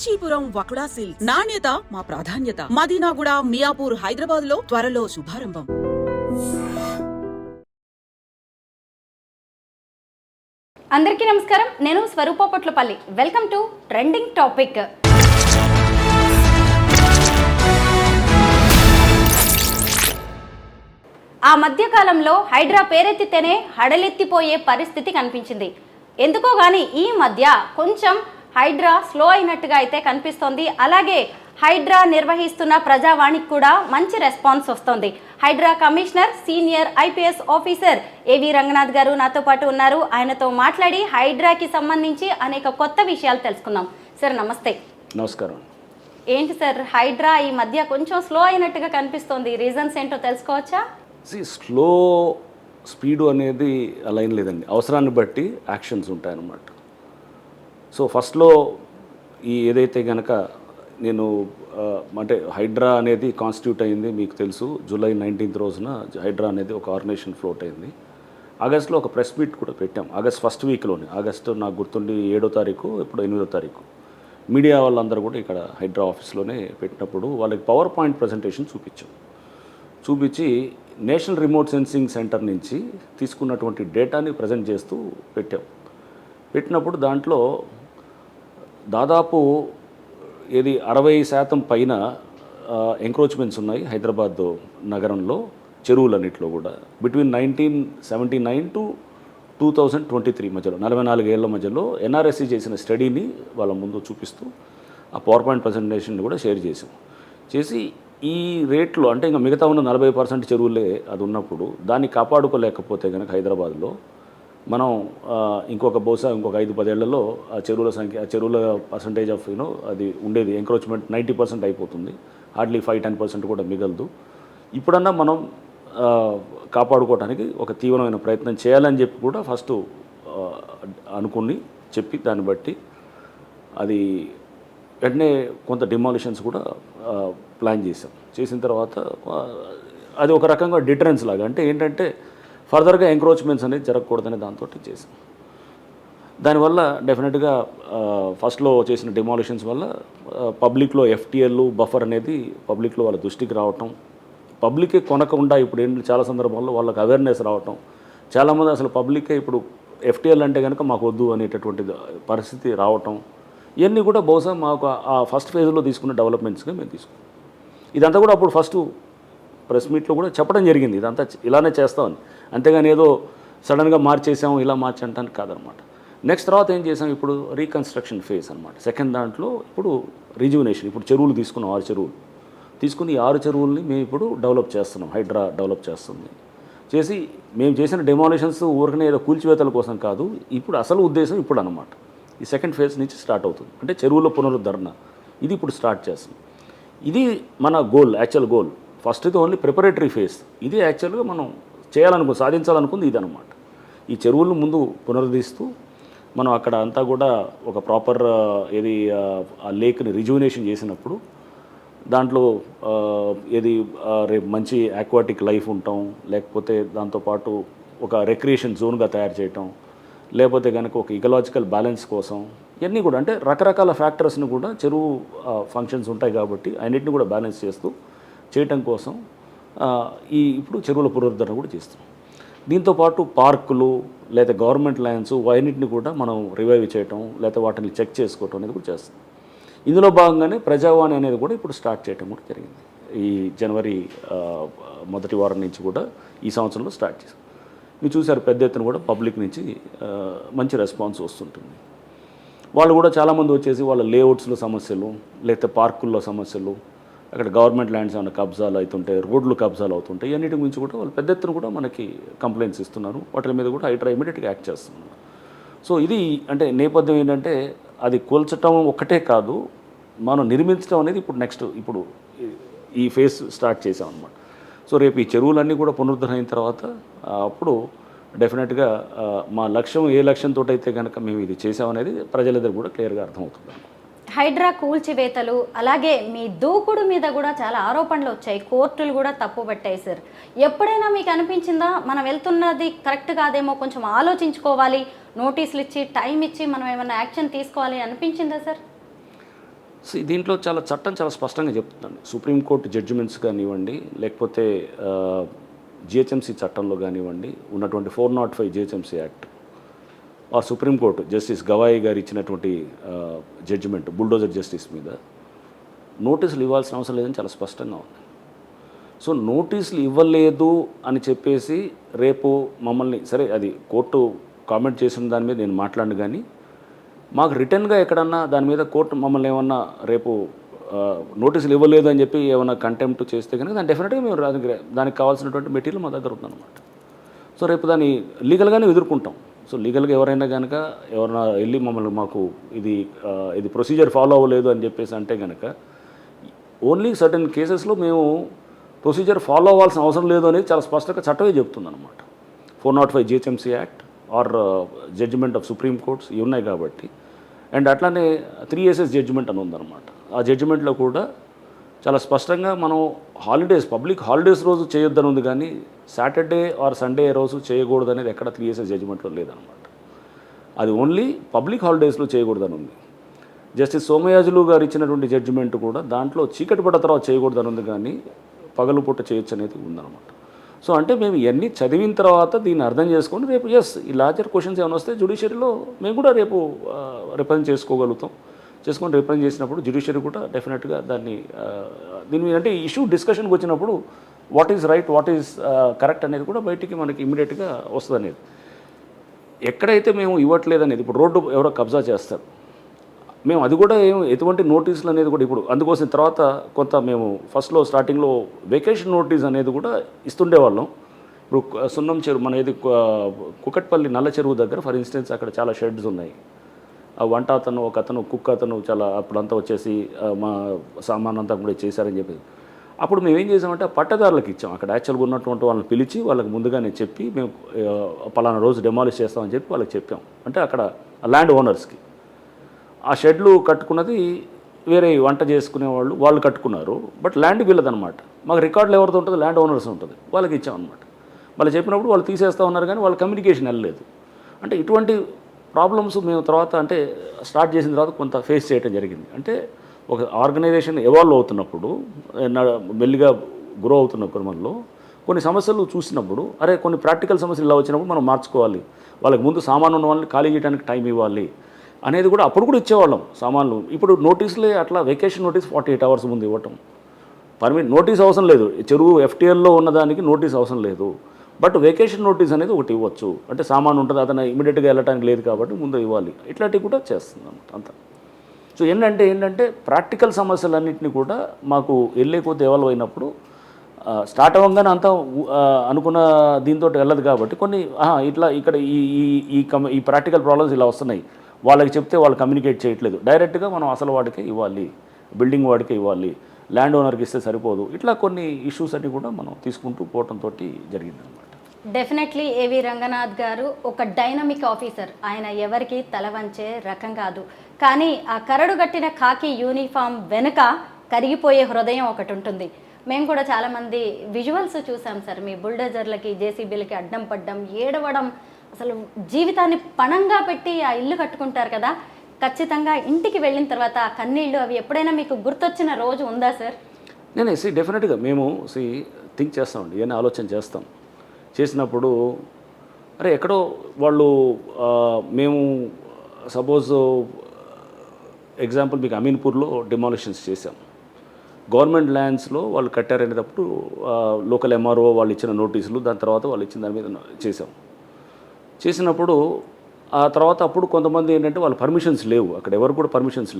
Kanchipuram వకుడా silks నాణ్యత మా ప్రాధాన్యత. మదీనాగూడ, మియాపూర్, హైదరాబాద్ లో త్వరలో శుభారంభం. అందరికీ నమస్కారం. నేను Swaroopa Potlapalli. Welcome to trending topic. ఆ మధ్యకాలంలో హైడ్రా పేరెత్తితేనే హడలెత్తిపోయే పరిస్థితి కనిపించింది. ఎందుకో గానీ ఈ మధ్య కొంచెం హైడ్రా స్లో అయినట్టుగా అయితే కనిపిస్తోంది. అలాగే హైడ్రా నిర్వహిస్తున్న ప్రజావాణికి కూడా మంచి రెస్పాన్స్ వస్తుంది. HYDRAA commissioner, senior IPS officer A V Ranganath గారు నాతో పాటు ఉన్నారు. ఆయనతో మాట్లాడి హైడ్రాకి సంబంధించి అనేక కొత్త విషయాలు తెలుసుకుందాం. సార్ నమస్తే. నమస్కారం. ఏంటి సార్, హైడ్రా ఈ మధ్య కొంచెం స్లో అయినట్టుగా కనిపిస్తోంది, రీజన్స్ ఏంటో తెలుసుకోవచ్చా? స్లో స్పీడు అనేది అలా ఏం లేదండి, అవసరాన్ని బట్టి యాక్షన్స్ ఉంటాయన్నమాట. సో ఫస్ట్లో ఏదైతే కనుక నేను అంటే హైడ్రా అనేది కాన్స్టిట్యూట్ అయింది మీకు తెలుసు. జూలై 19 రోజున హైడ్రా అనేది ఒక ఆర్గనైజేషన్ ఫ్లోట్ అయింది. ఆగస్టులో ఒక ప్రెస్ మీట్ కూడా పెట్టాం. ఆగస్ట్ ఫస్ట్ వీక్లోనే, ఆగస్టు నాకు గుర్తుండి 7వ తారీఖు, ఇప్పుడు 8వ తారీఖు మీడియా వాళ్ళందరూ కూడా ఇక్కడ హైడ్రా ఆఫీస్లోనే పెట్టినప్పుడు వాళ్ళకి పవర్ పాయింట్ ప్రజెంటేషన్ చూపించి నేషనల్ రిమోట్ సెన్సింగ్ సెంటర్ నుంచి తీసుకున్నటువంటి డేటాని ప్రజెంట్ చేస్తూ పెట్టినప్పుడు దాంట్లో దాదాపు 60% పైన ఎంక్రోచ్మెంట్స్ ఉన్నాయి హైదరాబాద్ నగరంలో, చెరువులన్నింటిలో కూడా. బిట్వీన్ 1979 టు 2023 మధ్యలో, 44 ఏళ్ల మధ్యలో ఎన్ఆర్ఎస్సి చేసిన స్టడీని వాళ్ళ ముందు చూపిస్తూ ఆ పవర్ పాయింట్ ప్రజెంటేషన్ కూడా షేర్ చేసి ఈ రేట్లో అంటే ఇంకా మిగతా ఉన్న 40% చెరువులే అది ఉన్నప్పుడు దాన్ని కాపాడుకోలేకపోతే కనుక హైదరాబాద్లో మనం బహుశా ఇంకొక 5-10 ఏళ్లలో ఆ చెరువుల పర్సంటేజ్ ఆఫ్ అది ఉండేది ఎంక్రోచ్మెంట్ 90% అయిపోతుంది. హార్డ్లీ 5-10% కూడా మిగలదు. ఇప్పుడన్నా మనం కాపాడుకోవడానికి ఒక తీవ్రమైన ప్రయత్నం చేయాలని చెప్పి కూడా ఫస్ట్ అనుకుని చెప్పి దాన్ని బట్టి అది వెంటనే కొంత డిమాలిషన్స్ కూడా ప్లాన్ చేసిన తర్వాత అది ఒక రకంగా డిటరెన్స్ లాగా, అంటే ఏంటంటే ఫర్దర్గా ఎంక్రోచ్మెంట్స్ అనేది జరగకూడదనే దాంతో చేసాం. దానివల్ల డెఫినెట్గా ఫస్ట్లో చేసిన డిమాలిషన్స్ వల్ల పబ్లిక్లో ఎఫ్టీఎల్ బఫర్ అనేది పబ్లిక్లో వాళ్ళ దృష్టికి రావటం, పబ్లికే కొనకుండా ఇప్పుడు ఏంటి చాలా సందర్భాల్లో వాళ్ళకి అవేర్నెస్ రావటం, చాలామంది అసలు పబ్లికే ఇప్పుడు ఎఫ్టీఎల్ అంటే కనుక మాకు వద్దు అనేటటువంటి పరిస్థితి రావటం, ఇవన్నీ కూడా బహుశా మాకు ఆ ఫస్ట్ ఫేజ్లో తీసుకున్న డెవలప్మెంట్స్గా మేము తీసుకున్నాం. ఇదంతా కూడా అప్పుడు ఫస్ట్ ప్రెస్ మీట్లో కూడా చెప్పడం జరిగింది, ఇదంతా ఇలానే చేస్తామని. అంతేగాని ఏదో సడన్గా మార్చేసాము ఇలా మార్చంటానికి కాదనమాట. నెక్స్ట్ తర్వాత ఏం చేసాం, ఇప్పుడు రీకన్స్ట్రక్షన్ ఫేజ్ అనమాట. సెకండ్ దాంట్లో ఇప్పుడు రిజ్యువనేషన్, ఇప్పుడు చెరువులు తీసుకున్నాం, 6 చెరువులు తీసుకుని ఈ 6 చెరువుల్ని మేము ఇప్పుడు డెవలప్ చేస్తున్నాం. హైడ్రా డెవలప్ చేస్తుంది. మేము చేసిన డెమాలిషన్స్ ఊరికనే ఏదో కూల్చివేతల కోసం కాదు, ఇప్పుడు అసలు ఉద్దేశం ఇప్పుడు అనమాట ఈ సెకండ్ ఫేజ్ నుంచి స్టార్ట్ అవుతుంది. అంటే చెరువుల పునరుద్ధరణ ఇది ఇప్పుడు స్టార్ట్ చేస్తుంది. ఇది మన యాక్చువల్ గోల్. ఫస్ట్ ఇది ఓన్లీ ప్రిపరేటరీ ఫేజ్. ఇది యాక్చువల్గా మనం సాధించాలనుకుంది ఇదనమాట. ఈ చెరువులను ముందు పునరుద్ధరిస్తూ మనం అక్కడ అంతా కూడా ఒక ప్రాపర్ ఆ లేక్ని రిజ్యువనేషన్ చేసినప్పుడు దాంట్లో రేపు మంచి ఆక్వాటిక్ లైఫ్ ఉంటాం, లేకపోతే దాంతోపాటు ఒక రిక్రియేషన్ జోన్గా తయారు చేయటం, లేకపోతే కనుక ఒక ఇకలాజికల్ బ్యాలెన్స్ కోసం ఇవన్నీ కూడా అంటే రకరకాల ఫ్యాక్టర్స్ని కూడా చెరువు ఫంక్షన్స్ ఉంటాయి కాబట్టి అన్నింటిని కూడా బ్యాలెన్స్ చేస్తూ చేయటం కోసం ఇప్పుడు చెరువుల పునరుద్ధరణ కూడా చేస్తున్నాం. దీంతోపాటు పార్కులు లేదా గవర్నమెంట్ ల్యాండ్స్ అన్నింటిని కూడా మనం రివైవ్ చేయటం లేదా వాటిని చెక్ చేసుకోవటం అనేది కూడా చేస్తాం. ఇందులో భాగంగానే ప్రజావాణి అనేది కూడా ఇప్పుడు స్టార్ట్ చేయటం కూడా జరిగింది. ఈ జనవరి మొదటి వారం నుంచి కూడా ఈ సంవత్సరంలో స్టార్ట్ చేసాం. మీరు చూసారు, పెద్ద ఎత్తున కూడా పబ్లిక్ నుంచి మంచి రెస్పాన్స్ వస్తుంటుంది. వాళ్ళు కూడా చాలామంది వచ్చేసి వాళ్ళ లేఅవుట్స్లో సమస్యలు, లేకపోతే పార్కుల్లో సమస్యలు, అక్కడ గవర్నమెంట్ ల్యాండ్స్ ఏమైనా కబ్జాలు అవుతుంటాయి, రోడ్లు కబ్జాలు అవుతుంటాయి, అన్నిటి గురించి కూడా వాళ్ళు పెద్ద ఎత్తున కూడా మనకి కంప్లైంట్స్ ఇస్తున్నారు. వాటి మీద కూడా హైడ్రా ఇమీడియట్గా యాక్ట్ చేస్తున్నారు. సో ఇది అంటే నేపథ్యం ఏంటంటే అది కూల్చటం ఒక్కటే కాదు, మనం నిర్మించడం అనేది ఇప్పుడు ఈ ఫేజ్ స్టార్ట్ చేసాం అనమాట. సో రేపు ఈ చెరువులన్నీ కూడా పునరుద్ధరణ అయిన తర్వాత అప్పుడు డెఫినెట్గా మా లక్ష్యం ఏ లక్ష్యంతో అయితే కనుక మేము ఇది చేసామనేది ప్రజలందరూ కూడా క్లియర్గా అర్థమవుతుంది. హైడ్రా కూల్చివేతలు అలాగే మీ దూకుడు మీద కూడా చాలా ఆరోపణలు వచ్చాయి, కోర్టులు కూడా తప్పుపట్టాయి సార్. ఎప్పుడైనా మీకు అనిపించిందా మనం వెళ్తున్నది కరెక్ట్ కాదేమో, కొంచెం ఆలోచించుకోవాలి, నోటీసులు ఇచ్చి టైం ఇచ్చి మనం ఏమైనా యాక్షన్ తీసుకోవాలి అనిపించిందా సార్? దీంట్లో చట్టం చాలా స్పష్టంగా చెప్తుందండి. సుప్రీంకోర్టు జడ్జిమెంట్స్ కానివ్వండి, లేకపోతే జిహెచ్ఎంసీ చట్టంలో కానివ్వండి, ఉన్నటువంటి 405 GHMC act or supreme court justice Gavai garu ఇచ్చినటువంటి జడ్జిమెంట్ బుల్డోజర్ జస్టిస్ మీద నోటీసులు ఇవ్వాల్సిన అవసరం లేదని చాలా స్పష్టంగా ఉంది. సో నోటీసులు ఇవ్వలేదు అని చెప్పేసి రేపు మమ్మల్ని, సరే అది కోర్టు కామెంట్ చేసిన దాని మీద నేను మాట్లాడను, కానీ మాకు రిటర్న్గా ఎక్కడన్నా దాని మీద కోర్టు మమ్మల్ని ఏమన్నా రేపు నోటీసులు ఇవ్వలేదు అని చెప్పి ఏమైనా కంటెంప్ట్ చేస్తే కనుక దాన్ని డెఫినెట్గా మేము దానికి కావాల్సినటువంటి మెటీరియల్ మా దగ్గర ఉందన్నమాట. సో రేపు దాన్ని లీగల్గానే ఎదుర్కొంటాం. సో లీగల్గా ఎవరైనా కనుక ఎవరైనా వెళ్ళి మమ్మల్ని మాకు ఇది ప్రొసీజర్ ఫాలో అవ్వలేదు అని చెప్పేసి అంటే కనుక ఓన్లీ సర్టెన్ కేసెస్లో మేము ప్రొసీజర్ ఫాలో అవ్వాల్సిన అవసరం లేదు అనేది చాలా స్పష్టంగా చట్టమే చెప్తుందన్నమాట. 405 GHMC act or judgement of supreme courts ఇవి ఉన్నాయి కాబట్టి. అండ్ అట్లానే 3SS జడ్జిమెంట్ అని ఉందన్నమాట. ఆ జడ్జిమెంట్లో కూడా చాలా స్పష్టంగా మనం పబ్లిక్ హాలిడేస్ రోజు చేయొద్దని ఉంది, కానీ సాటర్డే ఆర్ సండే రోజు చేయకూడదు అనేది ఎక్కడ 3SS జడ్జిమెంట్లో లేదనమాట. అది ఓన్లీ పబ్లిక్ హాలిడేస్లో చేయకూడదని ఉంది. జస్టిస్ సోమయాజులు గారు ఇచ్చినటువంటి జడ్జిమెంట్ కూడా దాంట్లో చీకటి పడ్డ తర్వాత చేయకూడదని ఉంది, కానీ పగలు పూట చేయొచ్చు అనేది ఉందన్నమాట. సో అంటే మేము ఇవన్నీ చదివిన తర్వాత దీన్ని అర్థం చేసుకొని రేపు ఈ లార్జర్ క్వశ్చన్స్ ఏమైనా వస్తే జ్యుడిషియరీలో మేము కూడా రేపు రిప్రజెంట్ చేసుకొని రిప్రజెంట్ చేసినప్పుడు జ్యుడిషియరీ కూడా డెఫినెట్గా దీని మీద అంటే ఇష్యూ డిస్కషన్కి వచ్చినప్పుడు what is right, what is correct అనేది కూడా బయటికి మనకి ఇమీడియట్గా వస్తుంది అనేది. ఎక్కడైతే మేము ఇవ్వట్లేదు అనేది, ఇప్పుడు రోడ్డు ఎవరో కబ్జా చేస్తారు, మేము అది కూడా ఎటువంటి నోటీసులు అనేది కూడా ఇప్పుడు అందుకోసం తర్వాత కొంత మేము ఫస్ట్లో స్టార్టింగ్లో వెకేషన్ నోటీస్ అనేది కూడా ఇస్తుండేవాళ్ళం. ఇప్పుడు సున్నం చెరువు మన ఏది కుకట్పల్లి నల్ల చెరువు దగ్గర ఫర్ ఇన్స్టెన్స్ అక్కడ చాలా షెడ్స్ ఉన్నాయి. ఆ వంట అతను ఒక అతను కుక్ అతను చాలా అప్పుడంతా వచ్చేసి మా సామాన్ అంతా కూడా చేశారని చెప్పి అప్పుడు మేము ఏం చేసామంటే పట్టదారులకు ఇచ్చాం. అక్కడ యాక్చువల్గా ఉన్నటువంటి వాళ్ళని పిలిచి వాళ్ళకి ముందుగానే చెప్పి మేము పలానా రోజు డెమాలిష్ చేస్తామని చెప్పి వాళ్ళకి చెప్పాం. అంటే అక్కడ ల్యాండ్ ఓనర్స్కి ఆ షెడ్లు కట్టుకున్నది వేరే వంట చేసుకునే వాళ్ళు కట్టుకున్నారు, బట్ ల్యాండ్ వీళ్ళదనమాట. మాకు రికార్డులు ఎవరితో ఉంటుంది, ల్యాండ్ ఓనర్స్ ఉంటుంది, వాళ్ళకి ఇచ్చామన్నమాట. వాళ్ళు చెప్పినప్పుడు వాళ్ళు తీసేస్తూ ఉన్నారు, కానీ వాళ్ళ కమ్యూనికేషన్ వెళ్ళలేదు. అంటే ఇటువంటి ప్రాబ్లమ్స్ మేము తర్వాత అంటే స్టార్ట్ చేసిన తర్వాత కొంత ఫేస్ చేయడం జరిగింది. అంటే ఒక ఆర్గనైజేషన్ ఎవాల్వ్ అవుతున్నప్పుడు మెల్లిగా గ్రో అవుతున్న క్రమంలో కొన్ని సమస్యలు చూసినప్పుడు కొన్ని ప్రాక్టికల్ సమస్యలు ఇలా వచ్చినప్పుడు మనం మార్చుకోవాలి, వాళ్ళకి ముందు సామాను ఉన్న వాళ్ళని ఖాళీ చేయడానికి టైం ఇవ్వాలి అనేది కూడా అప్పుడు కూడా ఇచ్చేవాళ్ళం సామాన్లు. ఇప్పుడు నోటీసులే అట్లా వెకేషన్ నోటీస్ 48 hours ముందు ఇవ్వటం, నోటీస్ అవసరం లేదు. చెరువు FTLలో ఉన్నదానికి నోటీస్ అవసరం లేదు, బట్ వెకేషన్ నోటీస్ అనేది ఒకటి ఇవ్వచ్చు. అంటే సామాను ఉంటుంది, అతను ఇమీడియట్గా వెళ్ళడానికి లేదు కాబట్టి ముందు ఇవ్వాలి. ఇట్లాంటివి కూడా చేస్తుంది అన్నమాట అంతా. సో ఏంటంటే ప్రాక్టికల్ సమస్యలన్నింటినీ కూడా మాకు వెళ్ళే కొద్ది ఎవాల్వ్ అయినప్పుడు స్టార్ట్ అవ్వగానే అంతా అనుకున్న దీంతో వెళ్ళదు కాబట్టి కొన్ని ఇట్లా ఇక్కడ ఈ ప్రాక్టికల్ ప్రాబ్లమ్స్ ఇలా వస్తున్నాయి, వాళ్ళకి చెప్తే వాళ్ళు కమ్యూనికేట్ చేయట్లేదు, డైరెక్ట్గా మనం అసలు వాడికే ఇవ్వాలి, బిల్డింగ్ వాడికే ఇవ్వాలి, ల్యాండ్ ఓనర్కి ఇస్తే సరిపోదు. ఇట్లా కొన్ని ఇష్యూస్ అన్నీ కూడా మనం తీసుకుంటూ పోవడంతో జరిగిందనమాట. డెఫినెట్లీ ఏవి రంగనాథ్ గారు ఒక డైనమిక్ ఆఫీసర్. ఆయన ఎవరికి తల వంచే రకం కాదు, కానీ ఆ కరడు కట్టిన ఖాకీ యూనిఫామ్ వెనుక కరిగిపోయే హృదయం ఒకటి ఉంటుంది. మేము కూడా చాలామంది విజువల్స్ చూసాం సార్, మీ బుల్డోజర్లకి జేసీబీలకి అడ్డం పడ్డం, ఏడవడం, అసలు జీవితాన్ని పణంగా పెట్టి ఆ ఇల్లు కట్టుకుంటారు కదా. ఖచ్చితంగా ఇంటికి వెళ్ళిన తర్వాత ఆ కన్నీళ్ళు అవి ఎప్పుడైనా మీకు గుర్తొచ్చిన రోజు ఉందా సార్? నేను డెఫినెట్గా మేము థింక్ చేస్తామండి, ఏమైనా ఆలోచన చేస్తాం. చేసినప్పుడు ఎక్కడో వాళ్ళు మేము సపోజ్ ఎగ్జాంపుల్ మీకు అమీన్పూర్లో డిమాలిషన్స్ చేశాం. గవర్నమెంట్ ల్యాండ్స్లో వాళ్ళు కట్టారనేటప్పుడు లోకల్ MRO వాళ్ళు ఇచ్చిన నోటీసులు, దాని తర్వాత వాళ్ళు ఇచ్చిన దాని మీద చేసినప్పుడు ఆ తర్వాత అప్పుడు కొంతమంది ఏంటంటే వాళ్ళ పర్మిషన్స్ లేవు, అక్కడ ఎవరు కూడా పర్మిషన్స్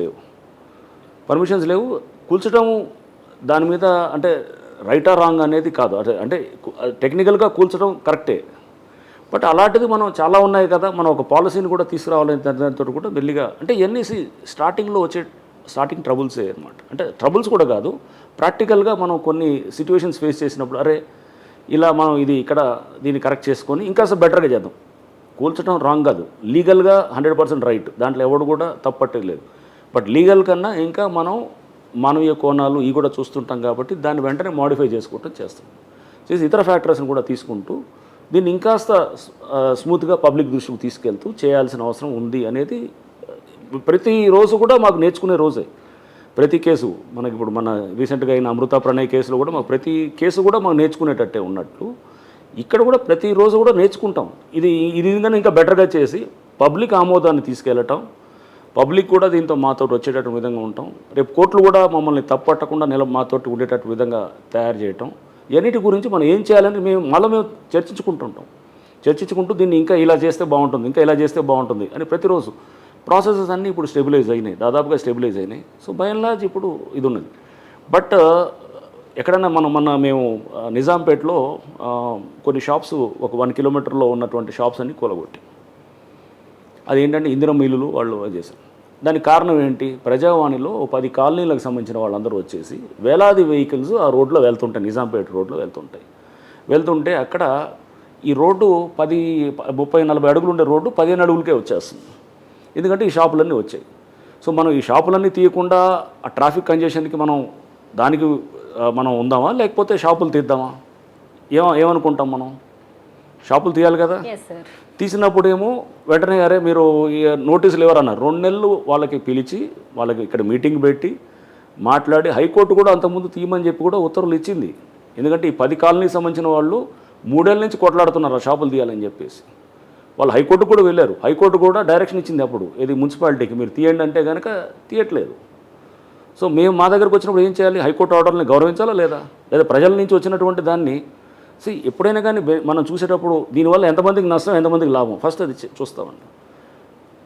లేవు. కూల్చడం దాని మీద అంటే రైట్ ఆర్ రాంగ్ అనేది కాదు, అంటే టెక్నికల్గా కూల్చడం కరెక్టే, బట్ అలాంటిది మనం చాలా ఉన్నాయి కదా, మనం ఒక పాలసీని కూడా తీసుకురావాలని దానితో కూడా మెల్లిగా అంటే ఇవన్నీ స్టార్టింగ్లో స్టార్టింగ్ ట్రబుల్సే అనమాట. అంటే ట్రబుల్స్ కూడా కాదు, ప్రాక్టికల్గా మనం కొన్ని సిచ్యువేషన్స్ ఫేస్ చేసినప్పుడు ఇలా మనం ఇక్కడ దీన్ని కరెక్ట్ చేసుకొని ఇంకా బెటర్గా చేద్దాం. కూల్చడం రాంగ్ కాదు, లీగల్గా 100% రైట్, దాంట్లో ఎవడు కూడా తప్పట్టలేదు. బట్ లీగల్ కన్నా ఇంకా మనం మానవీయ కోణాలు ఇవి కూడా చూస్తుంటాం కాబట్టి దాన్ని వెంటనే మోడిఫై చేసి ఇతర ఫ్యాక్టర్స్ని కూడా తీసుకుంటూ దీన్ని ఇంకాస్త స్మూత్గా పబ్లిక్ దృష్టికి తీసుకెళ్తూ చేయాల్సిన అవసరం ఉంది అనేది ప్రతిరోజు కూడా మాకు నేర్చుకునే రోజే. ప్రతి కేసు మనకి ఇప్పుడు మన రీసెంట్గా అయిన అమృత ప్రణయ్ కేసులో కూడా మాకు ప్రతి కేసు కూడా మాకు నేర్చుకునేటట్టే ఉన్నట్లు ఇక్కడ కూడా ప్రతిరోజు కూడా నేర్చుకుంటాం. ఇది ఇంకా బెటర్గా చేసి పబ్లిక్ ఆమోదాన్ని తీసుకెళ్ళటం, పబ్లిక్ కూడా దీంతో మాతో వచ్చేటట్టు విధంగా ఉంటాం. రేపు కోర్టులు కూడా మమ్మల్ని తప్పట్టకుండా మాతోటి ఉండేటట్టు విధంగా తయారు చేయటం, ఎన్నిటి గురించి మనం ఏం చేయాలని మేము చర్చించుకుంటూ దీన్ని ఇంకా ఇలా చేస్తే బాగుంటుంది, ఇంకా ఇలా చేస్తే బాగుంటుంది అని ప్రతిరోజు ప్రాసెసెస్ అన్నీ ఇప్పుడు స్టెబిలైజ్ అయినాయి, దాదాపుగా స్టెబిలైజ్ అయినాయి. సో బై అండ్ లార్జ్ ఇప్పుడు ఇది ఉన్నది. బట్ ఎక్కడైనా మేము నిజాంపేటలో కొన్ని షాప్స్ ఒక 1 కిలోమీటర్లో ఉన్నటువంటి షాప్స్ అన్నీ కూలగొట్టి, అదేంటంటే ఇందిరా మిల్లులు వాళ్ళు చేశారు. దానికి కారణం ఏంటి? ప్రజావాణిలో 10 కాలనీలకు సంబంధించిన వాళ్ళందరూ వచ్చేసి వేలాది వెహికల్స్ ఆ రోడ్లో వెళ్తుంటాయి, నిజాంపేట రోడ్లో వెళ్తుంటే అక్కడ ఈ రోడ్డు 30-40 అడుగులు ఉండే రోడ్డు 15 అడుగులకే వచ్చేస్తుంది. ఎందుకంటే ఈ షాపులన్నీ వచ్చాయి. సో మనం ఈ షాపులన్నీ తీయకుండా ఆ ట్రాఫిక్ కంజెషన్కి మనం ఉందామా, లేకపోతే షాపులు తీద్దామా? ఏమనుకుంటాం మనం? షాపులు తీయాలి కదా. తీసినప్పుడేమో వెంటనే అరే మీరు నోటీసులు ఎవరన్నారు, 2 నెలలు వాళ్ళకి పిలిచి వాళ్ళకి ఇక్కడ మీటింగ్ పెట్టి మాట్లాడి హైకోర్టు కూడా అంతకుముందు తీయమని చెప్పి కూడా ఉత్తర్వులు ఇచ్చింది. ఎందుకంటే ఈ 10 కాలనీకి సంబంధించిన వాళ్ళు 3 ఏళ్ళ నుంచి కొట్లాడుతున్నారు ఆ షాపులు తీయాలని చెప్పేసి. వాళ్ళు హైకోర్టు కూడా వెళ్ళారు, హైకోర్టు కూడా డైరెక్షన్ ఇచ్చింది అప్పుడు, ఇది మున్సిపాలిటీకి మీరు తీయండి అంటే కనుక తీయట్లేదు. సో మేము మా దగ్గరకు వచ్చినప్పుడు ఏం చేయాలి? హైకోర్టు ఆర్డర్ని గౌరవించాలా లేదా ప్రజల నుంచి వచ్చినటువంటి దాన్ని ఎప్పుడైనా కానీ మనం చూసేటప్పుడు దీనివల్ల ఎంతమందికి నష్టం, ఎంతమందికి లాభం ఫస్ట్ అది చూస్తామండి.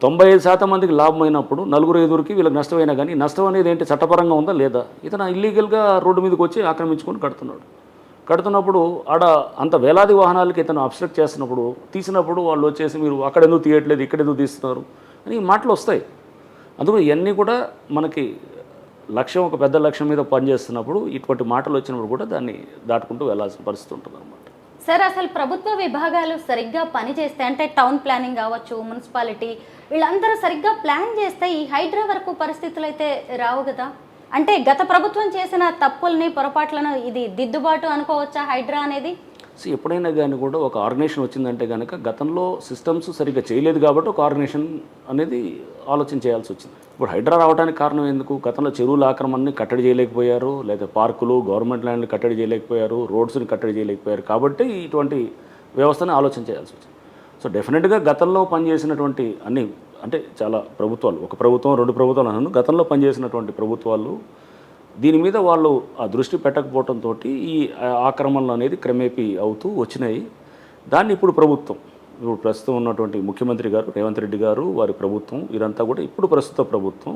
95% మందికి లాభం అయినప్పుడు 4-5 వీళ్ళకి నష్టమైనా కానీ నష్టం అనేది ఏంటి, చట్టపరంగా ఉందా లేదా? ఇతను ఇల్లీగల్గా రోడ్డు మీదకి వచ్చి ఆక్రమించుకొని కడుతున్నప్పుడు ఆడ అంత వేలాది వాహనాలకి ఇతను అబ్స్ట్రక్ట్ చేస్తున్నప్పుడు తీసినప్పుడు వాళ్ళు వచ్చేసి మీరు అక్కడ ఎందుకు తీయట్లేదు, ఇక్కడ ఎందుకు తీస్తున్నారు అని మాటలు వస్తాయి. అందుకని ఇవన్నీ కూడా మనకి లక్ష్యం, ఒక పెద్ద లక్ష్యం మీద పనిచేస్తున్నప్పుడు ఇటువంటి మాటలు వచ్చినప్పుడు కూడా దాన్ని దాటుకుంటూ వెళ్ళాల్సిన పరిస్థితి ఉంటుంది అన్నమాట. సార్, అసలు ప్రభుత్వ విభాగాలు సరిగ్గా పనిచేస్తే, అంటే టౌన్ ప్లానింగ్ కావచ్చు, మున్సిపాలిటీ, వీళ్ళందరూ సరిగ్గా ప్లాన్ చేస్తే ఈ హైడ్రా వరకు పరిస్థితులు అయితే రావు కదా. అంటే గత ప్రభుత్వం చేసిన తప్పుల్ని, పొరపాట్లను ఇది దిద్దుబాటు అనుకోవచ్చా హైడ్రా అనేది? ఎప్పుడైనా కానీ కూడా ఒక ఆర్గనైజేషన్ వచ్చిందంటే కనుక గతంలో సిస్టమ్స్ సరిగ్గా చేయలేదు కాబట్టి ఒక ఆర్గనైజేషన్ అనేది ఆలోచన చేయాల్సి వచ్చింది. ఇప్పుడు హైడ్రా రావడానికి కారణం ఎందుకు? గతంలో చెరువుల ఆక్రమణని కట్టడి చేయలేకపోయారు, లేదా పార్కులు, గవర్నమెంట్ ల్యాండ్ని కట్టడి చేయలేకపోయారు, రోడ్స్ని కట్టడి చేయలేకపోయారు. కాబట్టి ఇటువంటి వ్యవస్థని ఆలోచన చేయాల్సి వచ్చింది. సో డెఫినెట్గా గతంలో పనిచేసినటువంటి అన్ని, అంటే చాలా ప్రభుత్వాలు, ఒక ప్రభుత్వం 2 ప్రభుత్వాలు అన్నాను, గతంలో పనిచేసినటువంటి ప్రభుత్వాలు దీని మీద వాళ్ళు ఆ దృష్టి పెట్టకపోవడంతో ఈ ఆక్రమణలు అనేది క్రమేపీ అవుతూ వచ్చినాయి. దాన్ని ఇప్పుడు ప్రస్తుతం ఉన్నటువంటి ముఖ్యమంత్రి గారు రేవంత్ రెడ్డి గారు, వారి ప్రభుత్వం, వీరంతా కూడా ఇప్పుడు ప్రస్తుత ప్రభుత్వం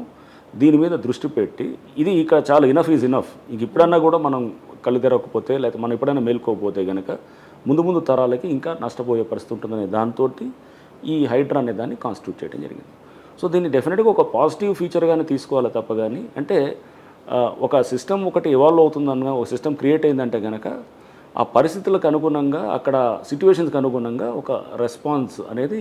దీని మీద దృష్టి పెట్టి ఇది ఇక చాలా ఇనఫ్ ఈజ్ ఇనఫ్, ఇంక ఇప్పుడన్నా కూడా మనం కళ్ళు తెరవకపోతే, లేకపోతే మనం ఎప్పుడైనా మేల్కోకపోతే కనుక ముందు తరాలకి ఇంకా నష్టపోయే పరిస్థితి ఉంటుందనే దాంతో ఈ హైడ్రా అనే దాన్ని కాన్స్టిట్యూట్ చేయడం జరిగింది. సో దీన్ని డెఫినెట్గా ఒక పాజిటివ్ ఫీచర్గానే తీసుకోవాలి తప్ప కానీ, అంటే ఒక సిస్టమ్ ఒకటి ఇవాల్వ్ అవుతుందనగా, ఒక సిస్టమ్ క్రియేట్ అయిందంటే కనుక ఆ పరిస్థితులకు అనుగుణంగా, అక్కడ సిట్యువేషన్స్కి అనుగుణంగా ఒక రెస్పాన్స్ అనేది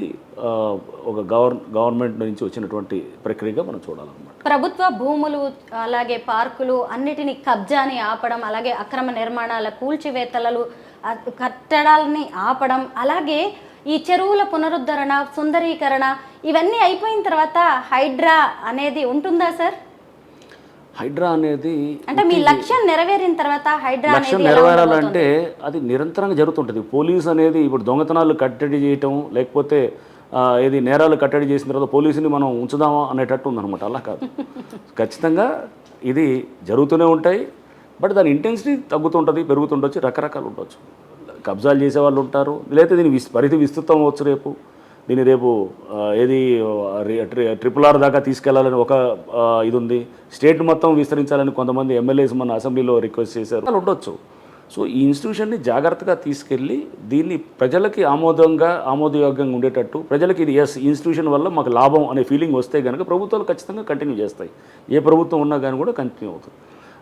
ఒక గవర్నమెంట్ నుంచి వచ్చినటువంటి ప్రక్రియగా మనం చూడాలన్నమాట. ప్రభుత్వ భూములు, అలాగే పార్కులు అన్నిటినీ కబ్జాని ఆపడం, అలాగే అక్రమ నిర్మాణాల కూల్చివేతలు, కట్టడాలని ఆపడం, అలాగే ఈ చెరువుల పునరుద్ధరణ, సుందరీకరణ, ఇవన్నీ అయిపోయిన తర్వాత హైడ్రా అనేది ఉంటుందా సార్? హైడ్రా అనేది అంటే మీ లక్ష్యం నెరవేరిన తర్వాత హైడ్రా లక్ష్యం నెరవేరాలంటే అది నిరంతరంగా జరుగుతుంటుంది. పోలీస్ అనేది ఇప్పుడు దొంగతనాలు కట్టడి చేయటం, లేకపోతే ఏది నేరాలు కట్టడి చేసిన తర్వాత పోలీసుని మనం ఉంచుదామా అనేటట్టు ఉందన్నమాట. అలా కాదు, ఖచ్చితంగా ఇది జరుగుతూనే ఉంటాయి. బట్ దాని ఇంటెన్సిటీ తగ్గుతుంటుంది, పెరుగుతుండొచ్చు, రకరకాలు ఉండొచ్చు. కబ్జాలు చేసేవాళ్ళు ఉంటారు, లేకపోతే దీని పరిధి విస్తృతం అవ్వచ్చు. రేపు ఏది RRR దాకా తీసుకెళ్లాలని ఒక ఇది ఉంది, స్టేట్ మొత్తం విస్తరించాలని కొంతమంది ఎమ్మెల్యేస్ మన అసెంబ్లీలో రిక్వెస్ట్ చేశారు, అలా ఉండొచ్చు. సో ఈ ఇన్స్టిట్యూషన్ని జాగ్రత్తగా తీసుకెళ్ళి దీన్ని ప్రజలకి ఆమోదయోగ్యంగా ఉండేటట్టు, ప్రజలకి ఇది ఇన్స్టిట్యూషన్ వల్ల మాకు లాభం అనే ఫీలింగ్ వస్తే కనుక ప్రభుత్వాలు ఖచ్చితంగా కంటిన్యూ చేస్తాయి. ఏ ప్రభుత్వం ఉన్నా కానీ కూడా కంటిన్యూ అవుతుంది.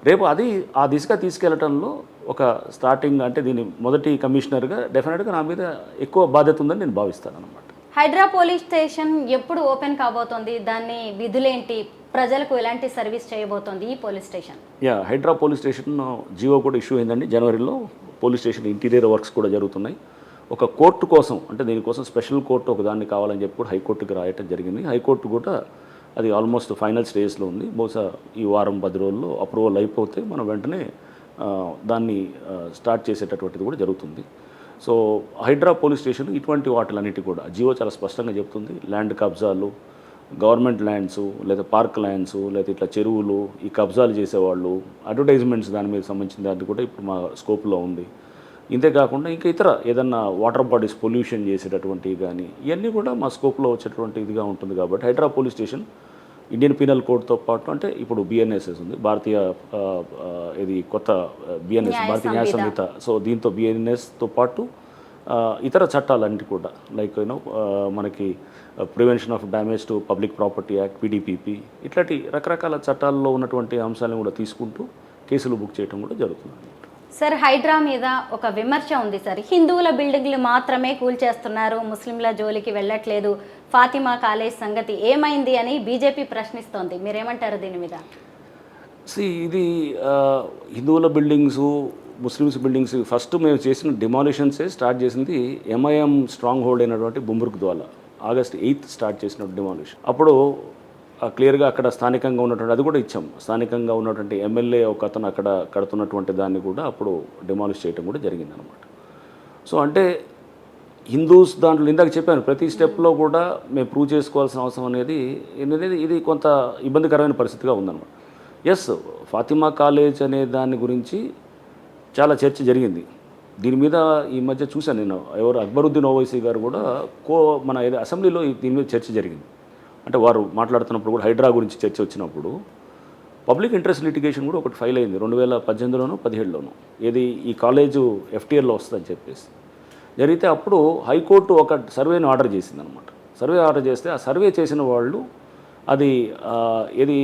రేపు అది ఆ దిశగా తీసుకెళ్లడంలో ఒక స్టార్టింగ్, అంటే దీని మొదటి కమిషనర్గా డెఫినెట్గా నా మీద ఎక్కువ బాధ్యత ఉందని నేను భావిస్తాను అన్నమాట. హైడ్రా పోలీస్ స్టేషన్ ఎప్పుడు ఓపెన్ కాబోతోంది? దాన్ని విధులేంటి? ప్రజలకు ఎలాంటి సర్వీస్ చేయబోతోంది ఈ police station? HYDRAA police station GO కూడా ఇష్యూ అయిందండి జనవరిలో. పోలీస్ స్టేషన్ ఇంటీరియర్ వర్క్స్ కూడా జరుగుతున్నాయి. ఒక కోర్టు కోసం, అంటే దీనికోసం స్పెషల్ కోర్టు ఒక దాన్ని కావాలని చెప్పి కూడా హైకోర్టుకి రాయటం జరిగింది. హైకోర్టు కూడా అది ఆల్మోస్ట్ ఫైనల్ స్టేజ్లో ఉంది. బహుశా ఈ వారం 10 రోజుల్లో అప్రూవల్ అయిపోతే మనం వెంటనే దాన్ని స్టార్ట్ చేసేటటువంటిది కూడా జరుగుతుంది. సో హైడ్రా పోలీస్ స్టేషన్ ఇటువంటి వాటిలన్నిటి కూడా జియో చాలా స్పష్టంగా చెప్తుంది. ల్యాండ్ కబ్జాలు, గవర్నమెంట్ ల్యాండ్స్ లేదా పార్క్ ల్యాండ్స్ లేదా ఇట్లా చెరువులు ఈ కబ్జాలు చేసేవాళ్ళు, అడ్వర్టైజ్మెంట్స్ దాని మీద సంబంధించిన దాన్ని కూడా ఇప్పుడు మా స్కోప్లో ఉంది. ఇంతే కాకుండా ఇంకా ఇతర ఏదన్నా వాటర్ బాడీస్ పొల్యూషన్ చేసేటటువంటివి కానీ ఇవన్నీ కూడా మా స్కోప్లో వచ్చేటువంటి ఇదిగా ఉంటుంది. కాబట్టి HYDRAA police station Indian penal కోడ్తో పాటు అంటే ఇప్పుడు బిఎన్ఎస్ఎస్ ఉంది, భారతీయ ఇది కొత్త బిఎన్ఎస్ భారతీయ న్యాయ సంహిత. సో దీంతో బిఎన్ఎస్తో పాటు ఇతర చట్టాలన్నిటి కూడా లైక్ మనకి prevention of damage to public property act, PDPP, ఇట్లాంటి రకరకాల చట్టాల్లో ఉన్నటువంటి అంశాలను కూడా తీసుకుంటూ కేసులు బుక్ చేయడం కూడా జరుగుతుంది. సార్, హైడ్రా మీద ఒక విమర్శ ఉంది సార్. హిందువుల బిల్డింగ్లు మాత్రమే కూల్చేస్తున్నారు, ముస్లింల జోలికి వెళ్ళట్లేదు, ఫాతిమా కాలేజ్ సంగతి ఏమైంది అని బీజేపీ ప్రశ్నిస్తోంది. మీరేమంటారు దీని మీద? ఇది హిందువుల బిల్డింగ్స్, ముస్లిమ్స్ బిల్డింగ్స్ ఫస్ట్ మేము చేసిన డిమాలిషన్సే స్టార్ట్ చేసింది ఎంఐఎం స్ట్రాంగ్ హోల్డ్ అయినటువంటి బుమ్రుక్ ద్వారా ఆగస్ట్ 8 స్టార్ట్ చేసిన డిమాలిషన్. అప్పుడు క్లియర్గా అక్కడ స్థానికంగా ఉన్నటువంటి అది కూడా ఇచ్చాం. స్థానికంగా ఉన్నటువంటి ఎమ్మెల్యే ఒక అతను అక్కడ కడుతున్నటువంటి దాన్ని కూడా అప్పుడు డిమాలిష్ చేయడం కూడా జరిగిందనమాట. సో అంటే హిందూస్ దాంట్లో ఇందాక చెప్పాను ప్రతి స్టెప్లో కూడా మేము ప్రూవ్ చేసుకోవాల్సిన అవసరం అనేది ఇది కొంత ఇబ్బందికరమైన పరిస్థితిగా ఉందన్నమాట. ఎస్, ఫాతిమా కాలేజ్ అనే దాని గురించి చాలా చర్చ జరిగింది. దీని మీద ఈ మధ్య చూశాను నేను, ఎవరు అక్బరుద్దీన్ ఓవైసీ గారు కూడా మన అసెంబ్లీలో దీని మీద చర్చ జరిగింది. అంటే వారు మాట్లాడుతున్నప్పుడు కూడా హైడ్రా గురించి చర్చ వచ్చినప్పుడు పబ్లిక్ ఇంట్రెస్ట్ లిటిగేషన్ కూడా ఒకటి ఫైల్ అయింది 2018లోనో 17లోనో. ఏది ఈ కాలేజు ఎఫ్టీఎల్లో వస్తుందని చెప్పేసి జరిగితే అప్పుడు హైకోర్టు ఒక సర్వేని ఆర్డర్ చేసింది అనమాట. సర్వే ఆర్డర్ చేస్తే ఆ సర్వే చేసిన వాళ్ళు అది ఏది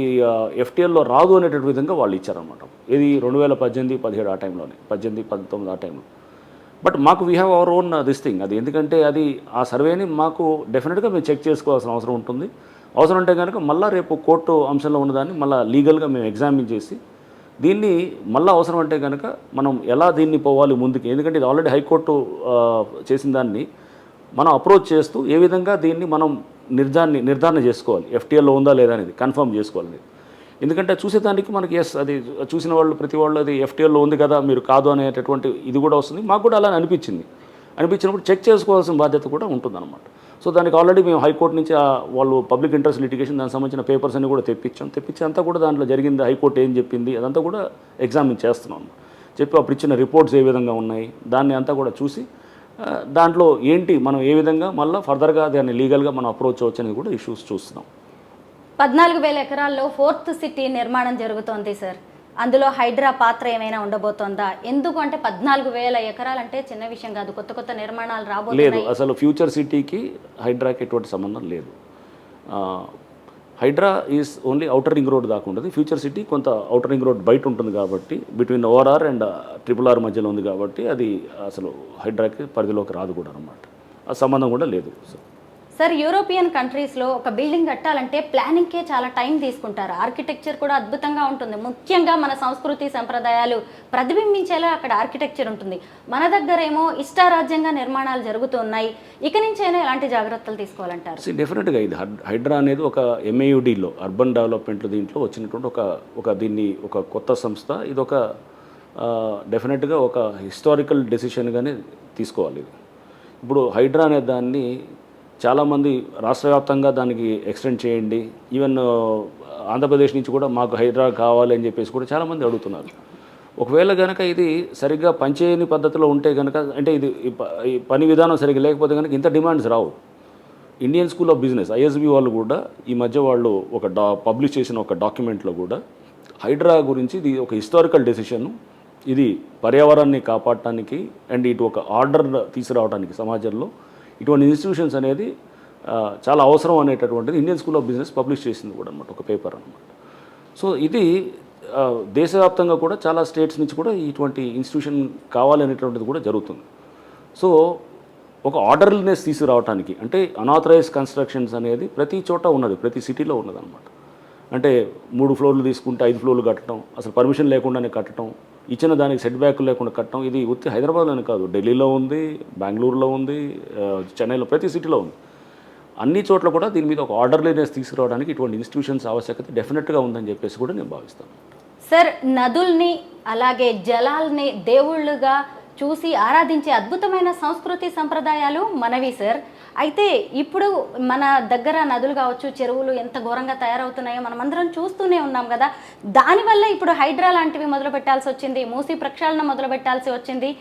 ఎఫ్టీఎల్లో రాదు అనేటువంటి విధంగా వాళ్ళు ఇచ్చారనమాట. ఇది 2018-17 ఆ టైంలోనే, 18-19 ఆ టైంలో. బట్ మాకు we have our own this thing. అది ఎందుకంటే అది ఆ సర్వేని మాకు డెఫినెట్గా మేము చెక్ చేసుకోవాల్సిన అవసరం ఉంటుంది. అవసరం ఉంటే కనుక మళ్ళీ రేపు కోర్టు అంశంలో ఉన్నదాన్ని మళ్ళీ లీగల్గా మేము ఎగ్జామిన్ చేసి దీన్ని మళ్ళీ అవసరం అంటే కనుక మనం ఎలా దీన్ని పోవాలి ముందుకి, ఎందుకంటే ఇది ఆల్రెడీ హైకోర్టు చేసిన దాన్ని మనం అప్రోచ్ చేస్తూ ఏ విధంగా దీన్ని మనం నిర్ధారణ చేసుకోవాలి, ఎఫ్టీఎల్లో ఉందా లేదా అనేది కన్ఫర్మ్ చేసుకోవాలి. ఎందుకంటే చూసేదానికి మనకి ఎస్ అది చూసిన వాళ్ళు ప్రతి వాళ్ళు అది ఎఫ్టీఎల్లో ఉంది కదా మీరు కాదు అనేటటువంటి ఇది కూడా వస్తుంది. మాకు కూడా అలా అనిపించినప్పుడు చెక్ చేసుకోవాల్సిన బాధ్యత కూడా ఉంటుందన్నమాట. సో దానికి ఆల్రెడీ మేము హైకోర్టు నుంచి వాళ్ళు పబ్లిక్ ఇంట్రెస్ట్ లిటిగేషన్ దానికి సంబంధించిన పేపర్స్ అన్ని కూడా తెప్పించి అంతా కూడా దాంట్లో జరిగింది, హైకోర్టు ఏం చెప్పింది అదంతా కూడా ఎగ్జామిన్ చేస్తున్నాం. చెప్పి అప్పుడు ఇచ్చిన రిపోర్ట్స్ ఏ విధంగా ఉన్నాయి దాన్ని అంతా కూడా చూసి దాంట్లో ఏంటి మనం ఏ విధంగా మళ్ళీ ఫర్దర్గా దాన్ని లీగల్గా మనం అప్రోచ్ అవ్వచ్చు అనేది కూడా ఇష్యూస్ చూస్తున్నాం. 14,000 ఎకరాల్లో 4th సిటీ నిర్మాణం జరుగుతోంది సార్. అందులో హైడ్రా పాత్ర ఏమైనా ఉండబోతోందా? ఎందుకు అంటే 14,000 ఎకరాలు అంటే చిన్న విషయం కాదు, కొత్త నిర్మాణాలు రాబోతున్నాయి. లేదు, అసలు ఫ్యూచర్ సిటీకి హైడ్రాకి ఎటువంటి సంబంధం లేదు. HYDRAA is only outer ring road దాకా ఉంటుంది. ఫ్యూచర్ సిటీ కొంత అవుటర్ రింగ్ రోడ్ బయట ఉంటుంది కాబట్టి బిట్వీన్ ఓఆర్ఆర్ అండ్ RRR మధ్యలో ఉంది కాబట్టి అది అసలు హైడ్రాకి పరిధిలోకి రాదు కూడా అనమాట. ఆ సంబంధం కూడా లేదు. సార్, యూరోపియన్ కంట్రీస్లో ఒక బిల్డింగ్ కట్టాలంటే ప్లానింగ్కే చాలా టైం తీసుకుంటారు. ఆర్కిటెక్చర్ కూడా అద్భుతంగా ఉంటుంది. ముఖ్యంగా మన సంస్కృతి సంప్రదాయాలు ప్రతిబింబించేలా అక్కడ ఆర్కిటెక్చర్ ఉంటుంది. మన దగ్గర ఏమో ఇష్టారాజ్యంగా నిర్మాణాలు జరుగుతున్నాయి. ఇక నుంచైనా ఎలాంటి జాగ్రత్తలు తీసుకోవాలంటారు? డెఫినెట్గా ఇది హైడ్రా అనేది ఒక MAUDలో అర్బన్ డెవలప్మెంట్ దీంట్లో వచ్చినటువంటి ఒక దీన్ని ఒక కొత్త సంస్థ. ఇది ఒక డెఫినెట్గా ఒక హిస్టారికల్ డెసిషన్గానే తీసుకోవాలి. ఇప్పుడు హైడ్రా అనే దాన్ని చాలామంది రాష్ట్ర వ్యాప్తంగా దానికి ఎక్స్టెండ్ చేయండి, ఈవెన్ ఆంధ్రప్రదేశ్ నుంచి కూడా మాకు హైడ్రా కావాలి అని చెప్పేసి కూడా చాలామంది అడుగుతున్నారు. ఒకవేళ కనుక ఇది సరిగ్గా పనిచేయని పద్ధతిలో ఉంటే కనుక అంటే ఇది ఈ పని విధానం సరిగ్గా లేకపోతే కనుక ఇంత demands Rao. Indian school of business ISB వాళ్ళు కూడా ఈ మధ్య వాళ్ళు ఒక పబ్లిష్ చేసిన ఒక డాక్యుమెంట్లో కూడా హైడ్రా గురించి ఇది ఒక హిస్టారికల్ డెసిషన్, ఇది పర్యావరణాన్ని కాపాడటానికి అండ్ ఇటు ఒక ఆర్డర్ తీసుకురావడానికి సమాజంలో ఇటువంటి ఇన్స్టిట్యూషన్స్ అనేది చాలా అవసరం అనేటటువంటిది Indian school of business publish చేసింది కూడా అనమాట, ఒక పేపర్ అనమాట. సో ఇది దేశవ్యాప్తంగా కూడా చాలా స్టేట్స్ నుంచి కూడా ఇటువంటి ఇన్స్టిట్యూషన్ కావాలనేటువంటిది కూడా జరుగుతుంది. సో ఒక ఆర్డర్నెస్ తీసుకురావడానికి అంటే అనాథరైజ్ కన్స్ట్రక్షన్స్ అనేది ప్రతి చోట ఉన్నది, ప్రతి సిటీలో ఉన్నదన్నమాట. అంటే 3 ఫ్లోర్లు తీసుకుంటే 5 ఫ్లోర్లు కట్టడం, అసలు పర్మిషన్ లేకుండానే కట్టడం, ఇచ్చిన దానికి సెట్ బ్యాక్ లేకుండా కట్టడం. ఇది ఉత్తి హైదరాబాద్లోనే కాదు, ఢిల్లీలో ఉంది, బెంగళూరులో ఉంది, చెన్నైలో, ప్రతి సిటీలో ఉంది. అన్ని చోట్ల కూడా దీని మీద ఒక ఆర్డర్లీనెస్ తీసుకురావడానికి ఇటువంటి ఇన్స్టిట్యూషన్స్ ఆవశ్యకత డెఫినెట్గా ఉందని చెప్పేసి కూడా నేను భావిస్తాను. సార్, నదుల్ని అలాగే జలాల్ని దేవుళ్ళుగా చూసి ఆరాధించే అద్భుతమైన సంస్కృతి సంప్రదాయాలు మనవి సార్. అయితే ఇప్పుడు మన దగ్గర నదులు కావచ్చు, చెరువులు ఎంత ఘోరంగా తయారవుతున్నాయో మనమందరం చూస్తూనే ఉన్నాం కదా. దానివల్ల ఇప్పుడు హైడ్రా లాంటివి మొదలు పెట్టాల్సి వచ్చింది, మూసి ప్రక్షాళన మొదలు పెట్టాల్సి వచ్చింది.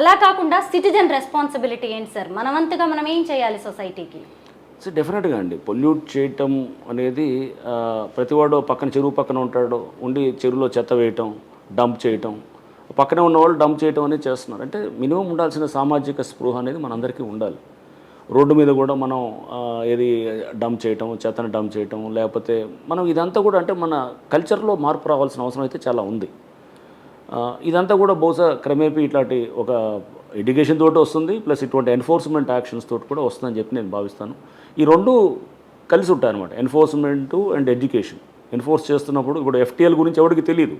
అలా కాకుండా సిటిజన్ రెస్పాన్సిబిలిటీ ఏంటి సార్? మనవంతుగా మనం ఏం చేయాలి సొసైటీకి? సో డెఫినెట్గా అండి, పొల్యూట్ చేయటం అనేది ప్రతివాడు పక్కన చెరువు పక్కన ఉంటాడు, ఉండి చెరువులో చెత్త వేయటం, డంప్ చేయటం, పక్కనే ఉన్నవాళ్ళు డంప్ చేయటం అనేది చేస్తున్నారు. అంటే మినిమం ఉండాల్సిన సామాజిక స్పృహ అనేది మనందరికీ ఉండాలి. రోడ్డు మీద కూడా మనం ఏది డంప్ చేయటం, చెత్తను డంప్ చేయటం, లేకపోతే మనం ఇదంతా కూడా అంటే మన కల్చర్లో మార్పు రావాల్సిన అవసరం అయితే చాలా ఉంది. ఇదంతా కూడా బహుశా క్రమేపీ ఇట్లాంటి ఒక ఎడ్యుకేషన్ తోటి వస్తుంది, ప్లస్ ఇటువంటి ఎన్ఫోర్స్మెంట్ యాక్షన్స్ తోటి కూడా వస్తుందని చెప్పి నేను భావిస్తాను. ఈ రెండు కలిసి ఉంటాయి అనమాట, ఎన్ఫోర్స్మెంటు అండ్ ఎడ్యుకేషన్. ఎన్ఫోర్స్ చేస్తున్నప్పుడు ఇప్పుడు FTL గురించి ఎవరికి తెలియదు.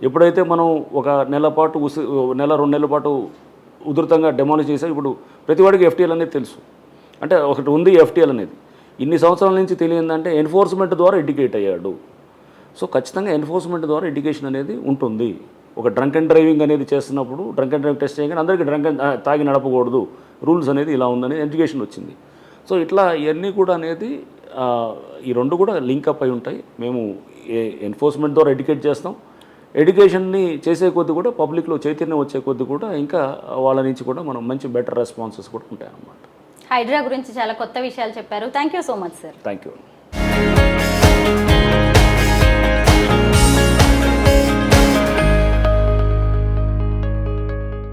ఎప్పుడైతే మనం ఒక నెల పాటు నెల 2 నెలల పాటు ఉధృతంగా డెమాలిష్ చేసాం, ఇప్పుడు ప్రతివాడికి FTL అనేది తెలుసు. అంటే ఒకటి ఉంది FTL అనేది, ఇన్ని సంవత్సరాల నుంచి తెలియదంటే ఎన్ఫోర్స్మెంట్ ద్వారా ఎడ్యుకేట్ అయ్యాడు. సో ఖచ్చితంగా ఎన్ఫోర్స్మెంట్ ద్వారా ఎడ్యుకేషన్ అనేది ఉంటుంది. ఒక డ్రంక్ అండ్ డ్రైవింగ్ అనేది చేస్తున్నప్పుడు డ్రంక్ అండ్ డ్రైవింగ్ టెస్ట్ చేయగానే అందరికీ తాగి నడపకూడదు, రూల్స్ అనేది ఇలా ఉందని ఎడ్యుకేషన్ వచ్చింది. సో ఇట్లా ఇవన్నీ కూడా అనేది ఈ రెండు కూడా లింకప్ అయి ఉంటాయి. మేము ఎన్ఫోర్స్మెంట్ ద్వారా ఎడ్యుకేట్ చేస్తాం, ఎడ్యుకేషన్ని చేసే కొద్ది కూడా పబ్లిక్లో చైతన్యం వచ్చే కొద్ది కూడా ఇంకా వాళ్ళ నుంచి కూడా మనం మంచి బెటర్ రెస్పాన్సెస్ కూడా ఉంటాయి అన్నమాట. హైడ్రా గురించి చాలా కొత్త విషయాలు చెప్పారు. Thank you so much sir. Thank you.